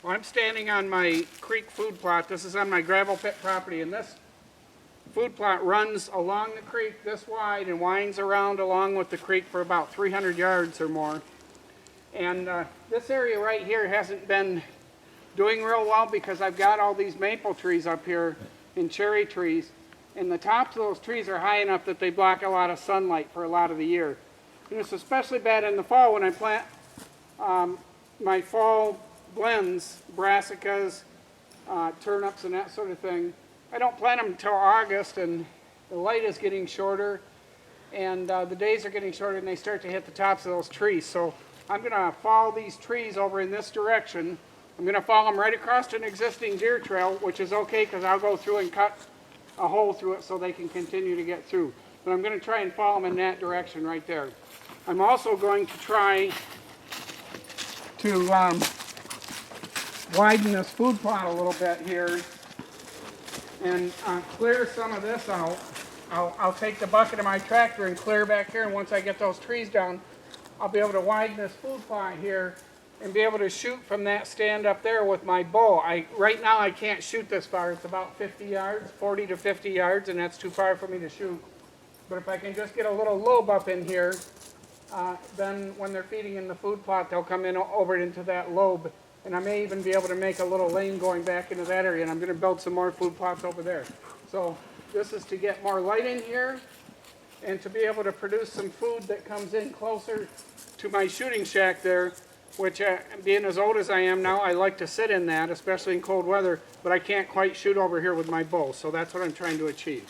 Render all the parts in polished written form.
Well, I'm standing on my creek food plot. This is on my gravel pit property, and this food plot runs along the creek this wide and winds around along with the creek for about 300 yards or more. And this area right here hasn't been doing real well because I've got all these maple trees up here and cherry trees, and the tops of those trees are high enough that they block a lot of sunlight for a lot of the year. And it's especially bad in the fall when I plant my fall blends, brassicas, turnips, and that sort of thing. I don't plant them until August, and the light is getting shorter, and the days are getting shorter, and they start to hit the tops of those trees. So I'm going to follow these trees over in this direction. I'm going to follow them right across an existing deer trail, which is okay because I'll go through and cut a hole through it so they can continue to get through. But I'm going to try and follow them in that direction right there. I'm also going to try to widen this food plot a little bit here and clear some of this out. I'll take the bucket of my tractor and clear back here, and once I get those trees down, I'll be able to widen this food plot here and be able to shoot from that stand up there with my bow. Right now I can't shoot this far. It's about 50 yards, 40 to 50 yards, and that's too far for me to shoot. But if I can just get a little lobe up in here, then when they're feeding in the food plot, they'll come in over into that lobe. And I may even be able to make a little lane going back into that area, and I'm going to build some more food plots over there. So this is to get more light in here and to be able to produce some food that comes in closer to my shooting shack there, which being as old as I am now, I like to sit in that, especially in cold weather, but I can't quite shoot over here with my bow, so that's what I'm trying to achieve.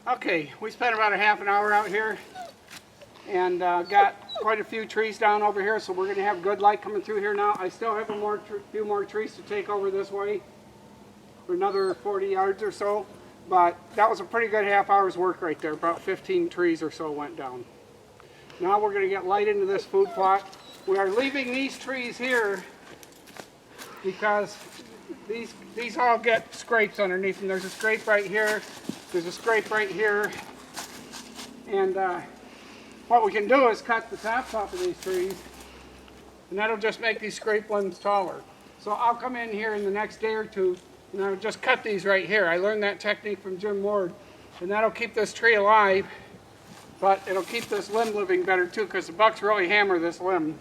Okay, we spent about a half an hour out here and got quite a few trees down over here, so we're going to have good light coming through here now. I still have a few more trees to take over this way for another 40 yards or so, but that was a pretty good half hour's work right there. About 15 trees or so went down. Now we're going to get light into this food plot. We are leaving these trees here because these all get scrapes underneath them. There's a scrape right here. There's a scrape right here, and what we can do is cut the tops off of these trees, and that'll just make these scrape limbs taller. So I'll come in here in the next day or two, and I'll just cut these right here. I learned that technique from Jim Ward, and that'll keep this tree alive, but it'll keep this limb living better too, because the bucks really hammer this limb.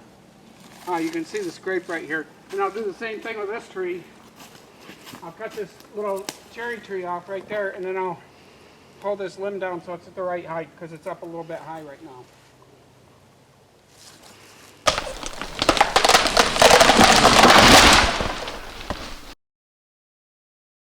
You can see the scrape right here. And I'll do the same thing with this tree. I'll cut this little cherry tree off right there, and then I'll pull this limb down so it's at the right height because it's up a little bit high right now.